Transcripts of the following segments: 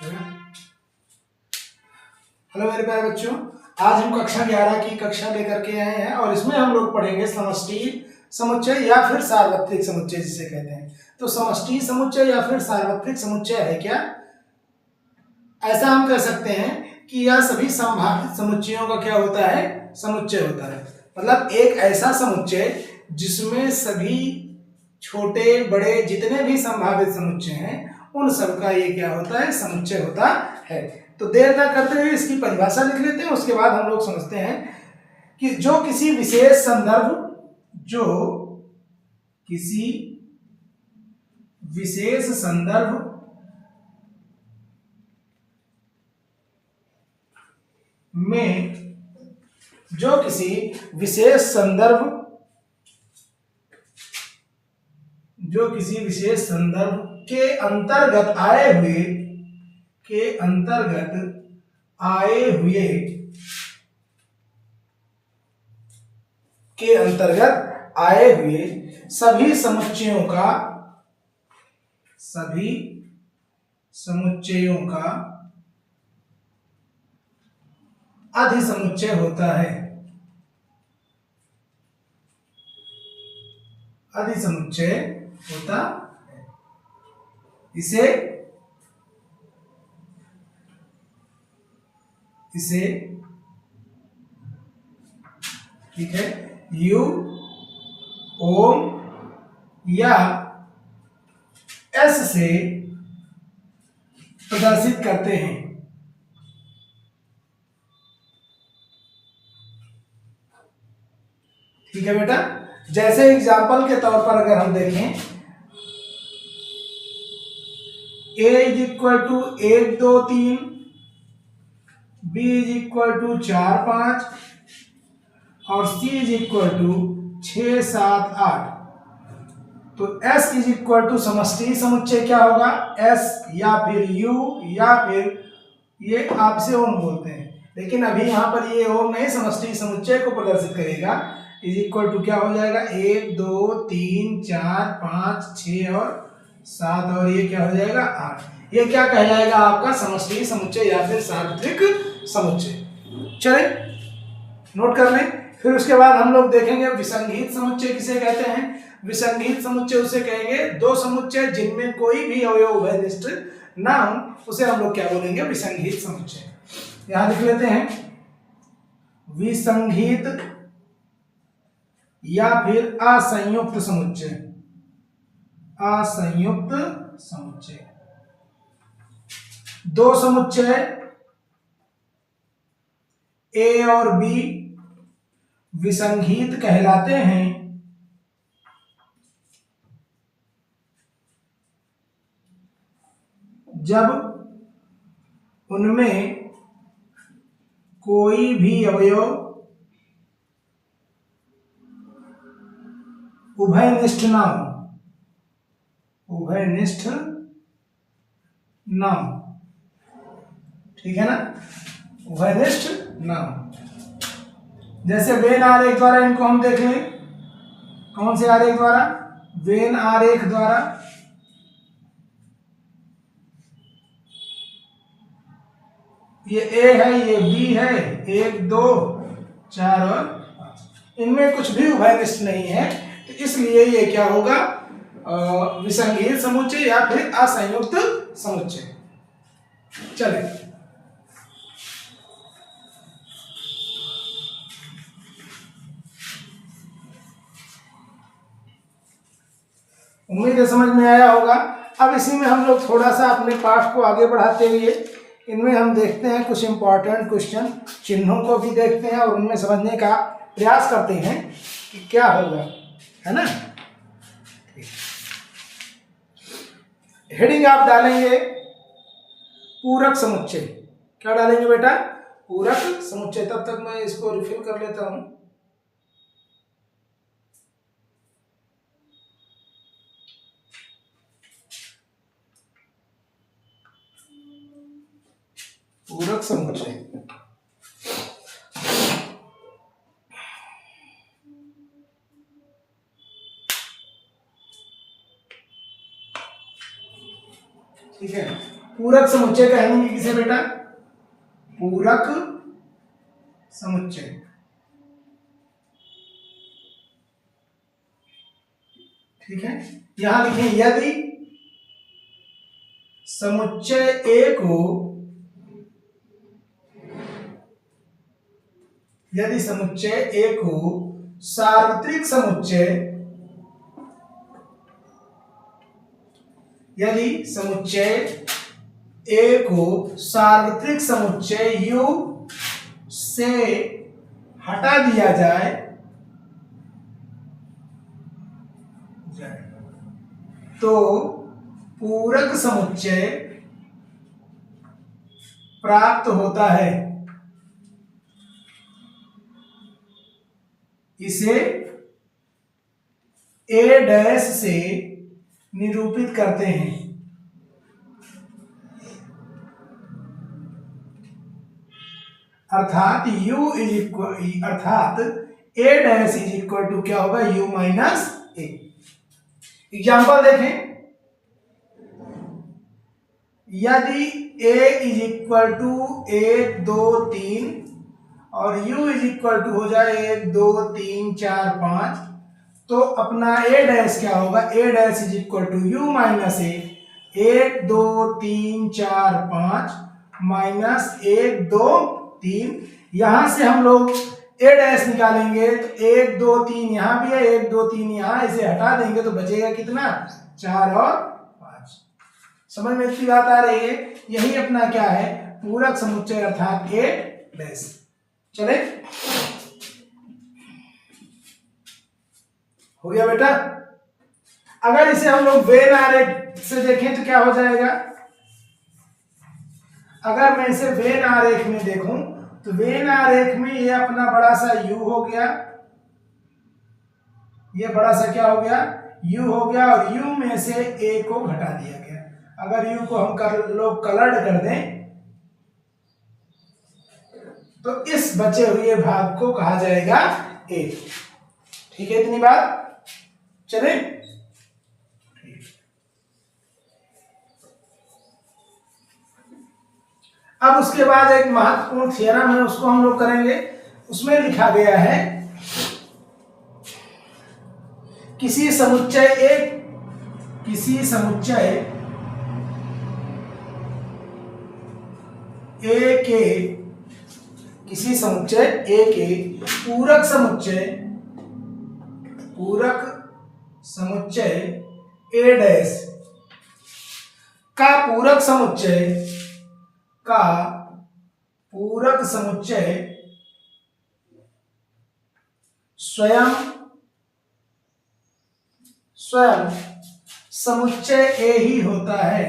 Hello मेरे प्यारे बच्चों, आज हम कक्षा 11 की कक्षा लेकर के आए हैं और इसमें हम लोग पढ़ेंगे समष्टि समुच्चय या फिर सार्वत्रिक समुच्चय जिसे कहते हैं। तो समष्टि समुच्चय या फिर सार्वत्रिक समुच्चय है क्या? ऐसा हम कह सकते हैं कि यह सभी संभावित समुच्चयों का क्या होता है? समुच्चय होता है। मतलब एक ऐसा समुच्चय जिसमें सभी छोटे बड़े जितने भी संभावित समुच्चय हैं उन सबका ये क्या होता है? समुच्चय होता है। तो देर न करते हुए इसकी परिभाषा लिख लेते हैं, उसके बाद हम लोग समझते हैं कि जो किसी विशेष संदर्भ में जो किसी विशेष संदर्भ के अंतर्गत आए हुए सभी समुच्चयों का अधिसमुच्चय होता है। अधिसमुच्चय होता है। इसे ठीक है यू ओम या एस से प्रदर्शित करते हैं। ठीक है बेटा, जैसे एग्जाम्पल के तौर पर अगर हम देखें a is equal to 1 2 3, b is equal to 4 5 और c इज इक्वल टू 6 7 8। तो s इज इक्वल टू समष्टि समुच्चय क्या होगा? s या फिर u या फिर ये आपसे ओम बोलते हैं, लेकिन अभी यहाँ पर ये ओम नहीं समष्टि समुच्चय को प्रदर्शित करेगा। इज इक्वल टू क्या हो जाएगा? 1 2 3 4 5 6 और 7 और ये क्या हो जाएगा? 8। ये क्या कहलाएगा? आपका समष्टि समुच्चय या फिर सार्वत्रिक समुच्चय। चले नोट कर लें। फिर उसके बाद हम लोग देखेंगे विसंगीत समुच्चय किसे कहते हैं। विसंगीत समुच्चय उसे कहेंगे दो समुच्चय जिनमें कोई भी अवयव उभयनिष्ठ ना हो, उसे हम लोग क्या बोलेंगे? विसंगीत समुच्चय। यहां लिख लेते हैं विसंगीत या फिर असंयुक्त समुच्चय। असंयुक्त समुच्चय दो समुच्चय ए और बी विसंगीत कहलाते हैं जब उनमें कोई भी अवयव उभयनिष्ठ ना हो। उभयनिष्ठ ना हो, ठीक है ना? उभयनिष्ठ ना हो। जैसे वेन आरेख द्वारा इनको हम देख लें। कौन से आरेख द्वारा? वेन आरेख द्वारा। ये ए है, ये बी है, 1 2 4 और 5। इनमें कुछ भी उभयनिष्ठ नहीं है, तो इसलिए ये क्या होगा? विसंगीत समुच्चय या फिर असंयुक्त समुच्चय। चले उम्मीद है समझ में आया होगा। अब इसी में हम लोग थोड़ा सा अपने पाठ को आगे बढ़ाते हुए इनमें हम देखते हैं कुछ इंपॉर्टेंट क्वेश्चन, चिन्हों को भी देखते हैं और उनमें समझने का प्रयास करते हैं कि क्या होगा, है ना? हेडिंग आप डालेंगे पूरक समुच्चय। क्या डालेंगे बेटा? पूरक समुच्चय। तब तक मैं इसको रिफिल कर लेता हूं। पूरक समुच्चय ठीक है। पूरक समुच्चय कहेंगे किसे बेटा? पूरक समुच्चय। ठीक है, यहां लिखें यदि समुच्चय ए को, यदि समुच्चय ए को सार्वत्रिक समुच्चय, यदि समुच्चय ए को सार्वत्रिक समुच्चय U से हटा दिया जाए तो पूरक समुच्चय प्राप्त होता है। इसे A डैश से निरूपित करते हैं। अर्थात U इज इक्वल, अर्थात A dash is equal to क्या होगा? U minus A। एग्जाम्पल देखें, यदि A इज इक्वल टू 1 2 3 और U इज इक्वल टू हो जाए 1 2 3 4 5, तो अपना A डैश क्या होगा? A dash is equal to U minus A, 1 2 3 4 5 minus 1 2 3। यहां से हम लोग A डैश निकालेंगे तो 1 2 3 यहां भी है, 1 2 3 यहां, इसे हटा देंगे तो बचेगा कितना? 4 और 5। समझ में इतनी बात आ रही है? यही अपना क्या है? पूरक समुच्चय अर्थात A डैश। चले, हो गया बेटा? अगर इसे हम लोग वेन आरेख से देखें तो क्या हो जाएगा? अगर मैं इसे वेन आरेख में देखूं तो वेन आरेख में ये अपना बड़ा सा U हो गया, ये बड़ा सा क्या हो गया? U हो गया, और U में से A को घटा दिया गया। अगर U को हम लोग कलर्ड कर दें तो इस बचे हुए भाग को कहा जाएगा A। ठीक है, इतनी बात? चले, अब उसके बाद एक महत्वपूर्ण थ्योरम है, उसको हम लोग करेंगे। उसमें लिखा गया है किसी समुच्चय A के पूरक समुच्चय A डैश का पूरक समुच्चय स्वयं समुच्चय A ही होता है।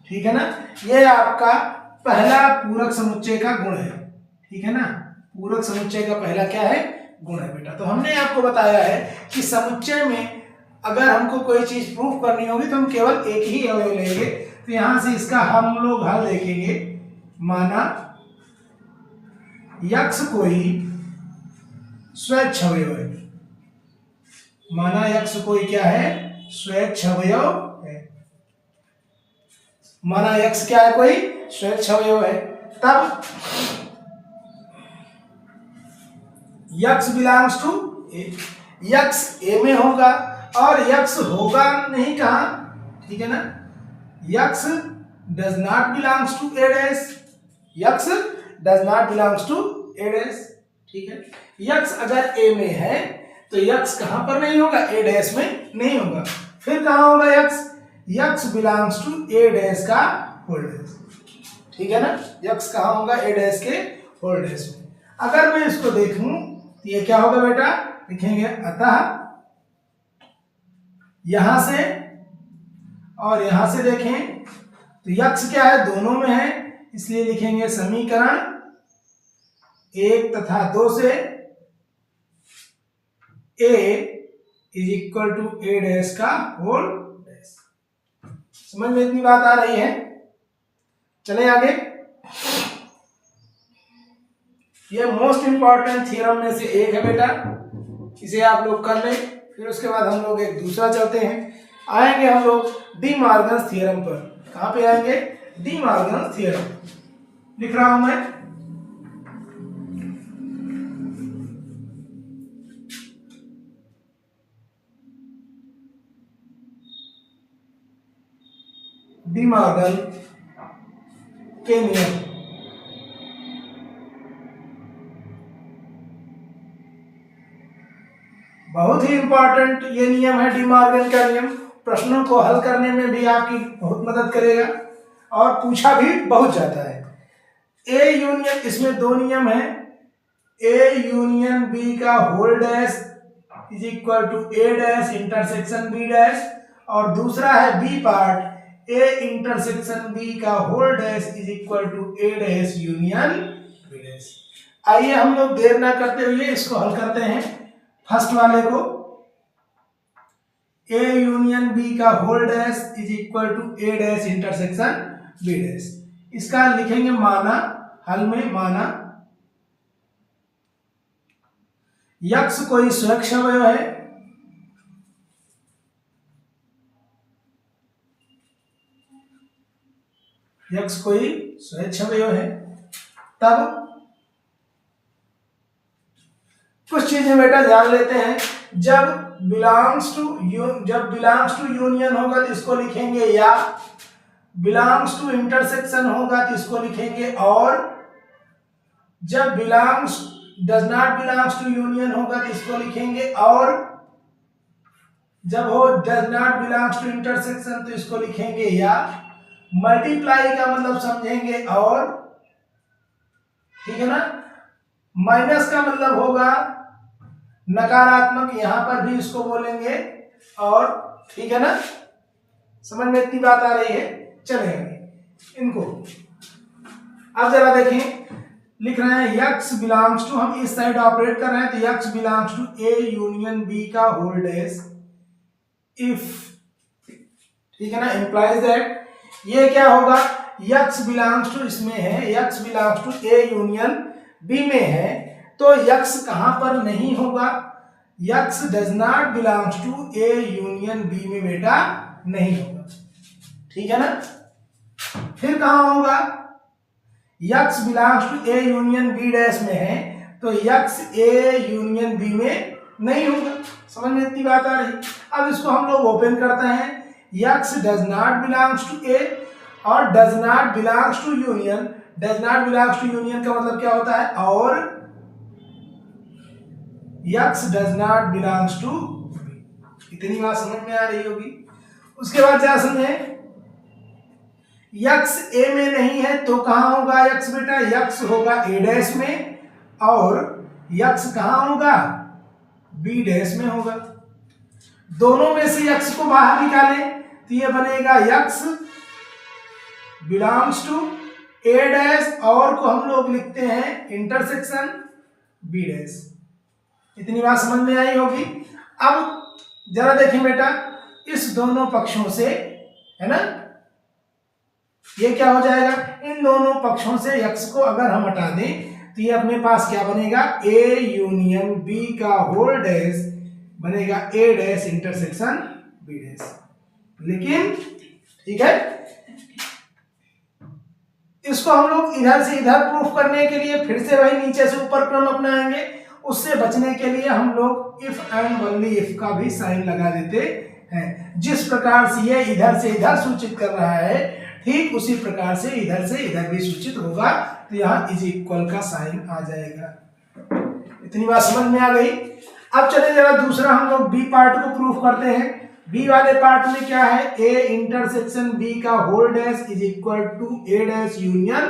ठीक है ना? यह आपका पहला पूरक समुच्चय का गुण है। ठीक है ना? पूरक समुच्चय का पहला क्या है? गुण है बेटा। तो हमने आपको बताया है कि समुच्चय में अगर हमको कोई चीज प्रूफ करनी होगी तो हम केवल एक ही अवयव लेंगे। तो यहां से इसका हम लोग हल देखेंगे। माना यक्ष कोई स्वैच्छवयव है, माना यक्ष कोई क्या है? स्वैच्छवयव है। माना यक्ष क्या है? कोई स्वैच्छवयव है। तब यक्ष बिलोंग्स टू ए, यक्ष ए में होगा, और यक्ष होगा नहीं कहां? ठीक है ना? X does not belongs to A dash, x does not belongs to A dash. ठीक है, यक्ष अगर ए में है तो यक्ष कहां पर नहीं होगा? ए डैश में नहीं होगा। फिर कहां होगा यक्ष? यक्ष बिलोंग्स टू ए डैश का होल डैश। ठीक है ना? यक्ष कहां होगा? ए डैश के होल डैश में। अगर मैं इसको देखूं तो ये क्या होगा बेटा? लिखेंगे अतः यहां से और यहां से देखें तो यक्ष क्या है? दोनों में है, इसलिए लिखेंगे समीकरण 1 तथा 2 से A is equal to A dash का होल डैश। समझ में इतनी बात आ रही है? चले आगे। ये मोस्ट इंपॉर्टेंट थ्योरम में से एक है बेटा। इसे आप लोग कर लें। फिर उसके बाद हम लोग एक दूसरा चलते हैं, आएंगे हम लोग डी मॉर्गन्स थ्योरम पर। कहाँ पे आएंगे? डी मॉर्गन्स थ्योरम लिख रहा हूं मैं। डी मॉर्गन के नियम, बहुत ही इंपॉर्टेंट ये नियम है डी मॉर्गन का नियम। प्रश्नों को हल करने में भी आपकी बहुत मदद करेगा और पूछा भी बहुत जाता है। ए यूनियन, इसमें दो नियम है, ए यूनियन बी का whole dash is equal to A dash intersection B dash, और दूसरा है B part, A intersection B का whole dash is equal to A dash union B dash. आइए हम लोग देर ना करते हुए इसको हल करते हैं। फर्स्ट वाले को, ए यूनियन बी का whole dash is equal to A dash intersection B dash. इसका लिखेंगे माना, हल में माना यक्स कोई स्वयं अवयव है, यक्स कोई स्वयं अवयव है, तब कुछ चीजें बेटा ध्यान लेते हैं। जब बिलोंग्स टू यूनियन होगा तो इसको लिखेंगे या, बिलोंग्स टू इंटरसेक्शन होगा तो इसको लिखेंगे और, जब does not belongs to union होगा तो इसको लिखेंगे और, जब हो does not belongs to intersection तो इसको लिखेंगे या। मल्टीप्लाई का मतलब समझेंगे और, ठीक है ना। माइनस का मतलब होगा नकारात्मक, यहां पर भी इसको बोलेंगे और, ठीक है ना। समझ में इतनी बात आ रही है? चलेंगे इनको। अब जरा देखें, लिख रहे हैं यक्स बिलोंग्स टू, हम इस साइड ऑपरेट कर रहे हैं तो x belongs to A union B का होल डैश इफ, ठीक है ना, इंप्लाइज दैट, ये क्या होगा, यक्स बिलोंग्स टू इसमें है, x belongs to A union B में है, तो यक्स कहां पर नहीं होगा, x does not belongs to A union B में बेटा नहीं होगा, ठीक है ना। फिर कहां होगा, x belongs to A union B dash में है तो यक्स ए यूनियन बी में नहीं होगा। समझ में इतनी बात आ रही। अब इसको हम लोग ओपन करते हैं, x does not belongs to A और does not belongs to union. Does not belongs to union का मतलब क्या होता है, और x does not belongs to B. इतनी बात समझ में आ रही होगी। उसके बाद क्या समझे, यक्स ए में नहीं है तो कहां होगा यक्स बेटा, यक्स होगा ए डैश में और यक्स कहां होगा, बी डैश में होगा। दोनों में से यक्स को बाहर निकालें तो ये बनेगा x belongs to A dash और को हम लोग लिखते हैं इंटरसेक्शन बी डैश। इतनी बात समझ में आई होगी। अब जरा देखें बेटा, इस दोनों पक्षों से, है ना, ये क्या हो जाएगा, इन दोनों पक्षों से यक्स को अगर हम हटा दें तो ये अपने पास क्या बनेगा, ए यूनियन बी का होल डैश बनेगा ए डैश इंटरसेक्शन बी डैश। लेकिन ठीक है, इसको हम लोग इधर से इधर प्रूफ करने के लिए फिर से वही नीचे से ऊपर क्रम अपनाएंगे। उससे बचने के लिए हम लोग इफ एंड ओनली इफ का भी साइन लगा देते हैं। जिस प्रकार से ये इधर से इधर सूचित कर रहा है ठीक उसी प्रकार से इधर भी सूचित होगा, तो यहाँ इज इक्वल का साइन आ जाएगा। इतनी बात समझ में आ गई। अब चले जरा दूसरा हम लोग बी पार्ट को प्रूफ करते हैं। बी वाले पार्ट में क्या है, ए इंटरसेक्शन बी का whole dash is equal to A dash union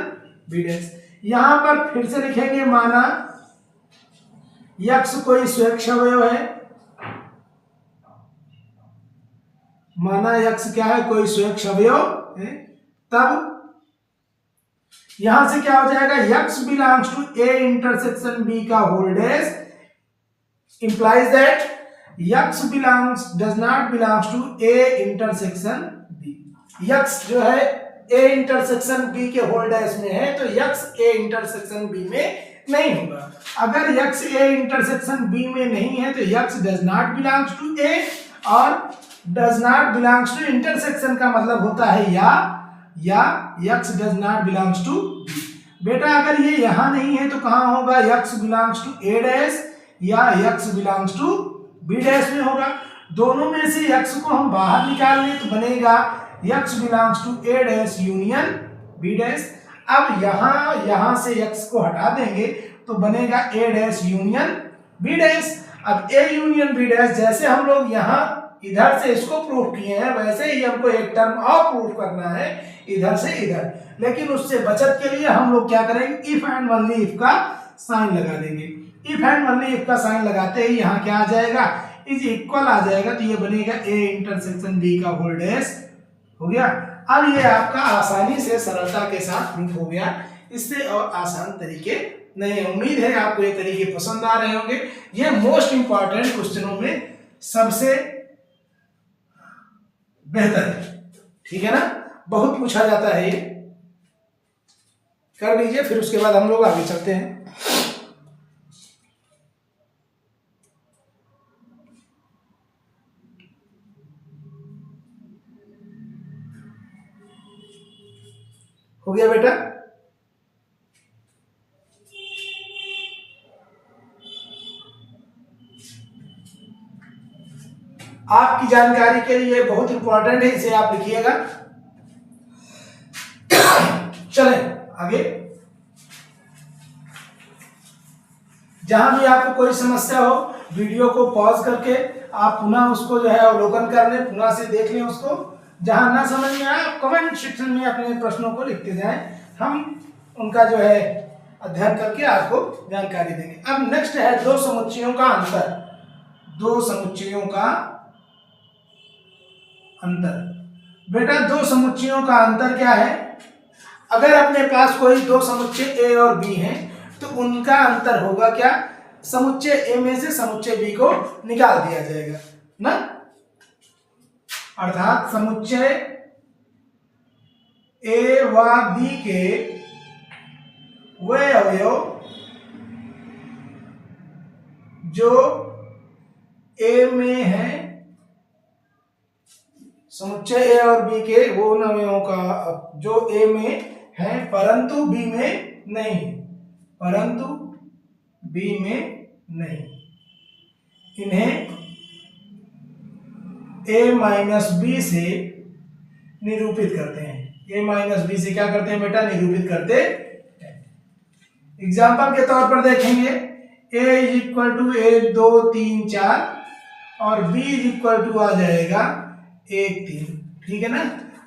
B dash. यहां पर फिर से लिखेंगे माना यक्स कोई स्वयं अवयव है, माना यक्स क्या है, कोई स्वयं अवयव है, तब यहां से क्या हो जाएगा, x belongs to A intersection B का whole dash implies that x does not belongs to A intersection B. X जो है ए इंटरसेक्शन बी के होल डैश में है तो यक्स ए इंटरसेक्शन बी में नहीं होगा। अगर x a इंटरसेक्शन b में नहीं है तो x does not belongs to a, और does not belongs to intersection का मतलब होता है या x does not belongs to b। बेटा अगर ये यहाँ नहीं है तो कहाँ होगा, x belongs to a dash या x belongs to b dash में होगा। दोनों में से x को हम बाहर निकाल लें तो बनेगा x belongs to a dash union b dash. अब यहाँ से x को हटा देंगे तो बनेगा a dash union b dash. अब a यूनियन b डैश जैसे हम लोग यहाँ इधर से इसको प्रूफ किए हैं वैसे ही हमको एक टर्म और प्रूफ करना है इधर से इधर, लेकिन उससे बचत के लिए हम लोग क्या करेंगे, इफ एंड ओनली इफ का साइन लगा देंगे। इफ एंड ओनली इफ का साइन लगाते ही यहाँ क्या आ जाएगा, इज इक्वल आ जाएगा, तो ये बनेगा a इंटरसेक्शन b का होल डैश हो गया। अब ये आपका आसानी से सरलता के साथ प्रूफ हो गया, इससे और आसान तरीके नहीं है। उम्मीद है आपको ये तरीके पसंद आ रहे होंगे। ये मोस्ट इंपॉर्टेंट क्वेश्चनों में सबसे बेहतर है, ठीक है ना, बहुत पूछा जाता है, ये कर लीजिए, फिर उसके बाद हम लोग आगे चलते हैं। हो गया बेटा? आपकी जानकारी के लिए बहुत इंपॉर्टेंट है, इसे आप लिखिएगा। चलें आगे। जहां भी आपको कोई समस्या हो वीडियो को पॉज करके आप पुनः उसको जो है अवलोकन कर लें, पुनः से देख लें उसको। जहां ना समझ में आए आप कमेंट सेक्शन में अपने प्रश्नों को लिखते जाएं, हम उनका जो है अध्ययन करके आपको जानकारी देंगे। अब नेक्स्ट है दो समुच्चयों का अंतर। दो समुच्चयों का अंतर। बेटा दो समुच्चयों का अंतर क्या है, अगर अपने पास कोई दो समुच्चय a और b हैं तो उनका अंतर होगा क्या, समुच्चय a में से समुच्चय b को निकाल दिया जाएगा ना, अर्थात समुच्चय a व b के वे अवयव जो a में है, समुच्चय a और b के वो अवयवों का जो a में है परंतु b में नहीं, परंतु b में नहीं, इन्हें a माइनस b से निरूपित करते हैं। a माइनस b से क्या करते हैं बेटा, निरूपित करते हैं। एग्जाम्पल के तौर पर देखेंगे, a इज इक्वल टू 1 2 3 4 और b इज इक्वल टू आ जाएगा 1 3, ठीक है ना।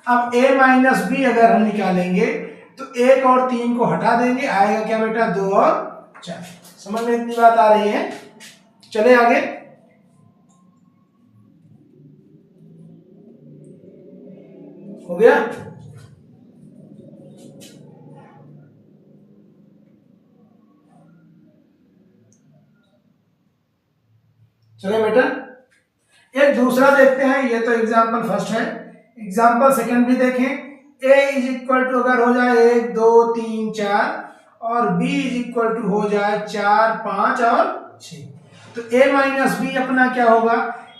अब a माइनस b अगर हम निकालेंगे तो 1 और 3 को हटा देंगे, आएगा क्या बेटा 2 और 4। समझ में इतनी बात आ रही है? चले आगे। हो गया? चले बेटा एक दूसरा देखते हैं, ये तो एग्जाम्पल फर्स्ट है, एग्जाम्पल सेकंड भी देखें। a इज इक्वल टू अगर हो जाए 1 2 3 4 और b इज इक्वल टू हो जाए 4 5 और 6, तो a माइनस बी अपना क्या होगा,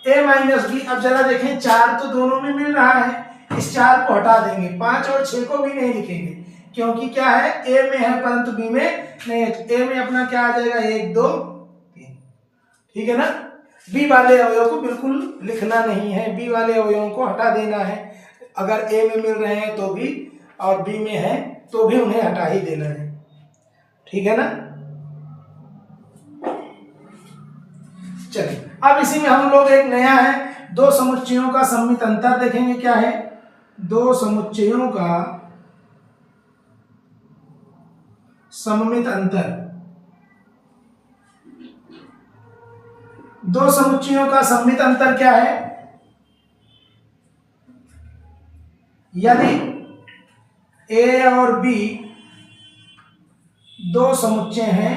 a माइनस बी। अब जरा देखें 4 तो दोनों में मिल रहा है, इस 4 को हटा देंगे, 5 और 6 को भी नहीं लिखेंगे क्योंकि क्या है a में है परंतु b में नहीं है। a में अपना क्या आ जाएगा 1 2 3, ठीक है ना। b वाले अवयव को बिल्कुल लिखना नहीं है, b वाले अवयवों को हटा देना है। अगर a में मिल रहे हैं तो भी और b में है तो भी उन्हें हटा ही देना है, ठीक है ना। चलिए अब इसी में हम लोग एक नया है, दो समुच्चयों का सममित अंतर देखेंगे। क्या है, दो समुच्चयों का सममित अंतर। दो समुच्चयों का सममित अंतर क्या है, यदि a और b दो समुच्चय हैं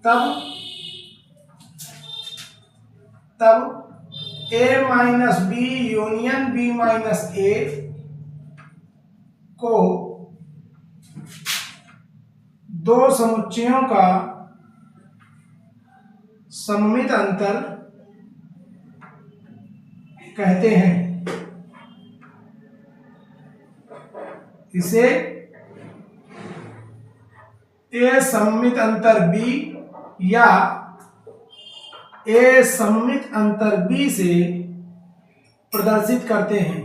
तब a minus B union b minus a को दो समुच्चयों का सममित अंतर कहते हैं। इसे ए सममित अंतर बी या ए सममित अंतर बी से प्रदर्शित करते हैं।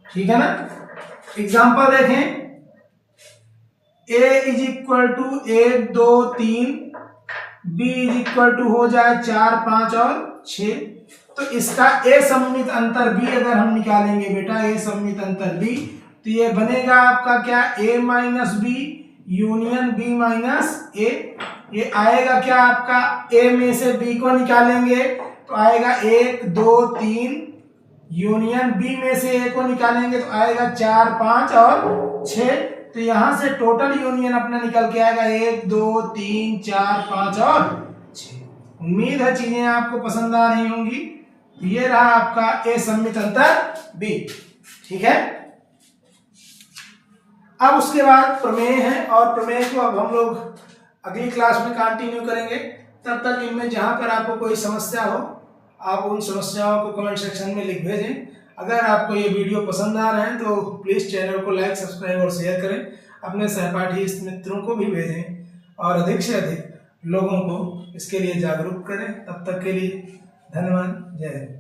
ठीक है ना। एग्जांपल देखें, a is equal to 1 2 3, b is equal to हो जाए 4 5 और 6। तो इसका a सममित अंतर b अगर हम निकालेंगे बेटा, a सममित अंतर b, तो ये बनेगा आपका क्या, a minus B union b minus a। ये आएगा क्या आपका, a में से b को निकालेंगे तो आएगा 1 2 3, यूनियन b में से a को निकालेंगे तो आएगा 4 5 और 6। तो यहां से टोटल यूनियन अपना निकल के आएगा 1 2 3 4 5 और 6। उम्मीद है चीजें आपको पसंद आ रही होंगी। ये रहा आपका ए सममित अंतर बी। ठीक है। अब उसके बाद प्रमेय है, और प्रमेय को अब हम लोग अगली क्लास में कंटिन्यू करेंगे। तब तक इनमें जहां पर आपको कोई समस्या हो, आप उन समस्याओं को कमेंट सेक्शन में लिख भेजें। अगर आपको ये वीडियो पसंद आ रहा है तो प्लीज़ चैनल को लाइक सब्सक्राइब और शेयर करें, अपने सहपाठी मित्रों को भी भेजें और अधिक से अधिक लोगों को इसके लिए जागरूक करें। तब तक के लिए धन्यवाद। जय हिंद।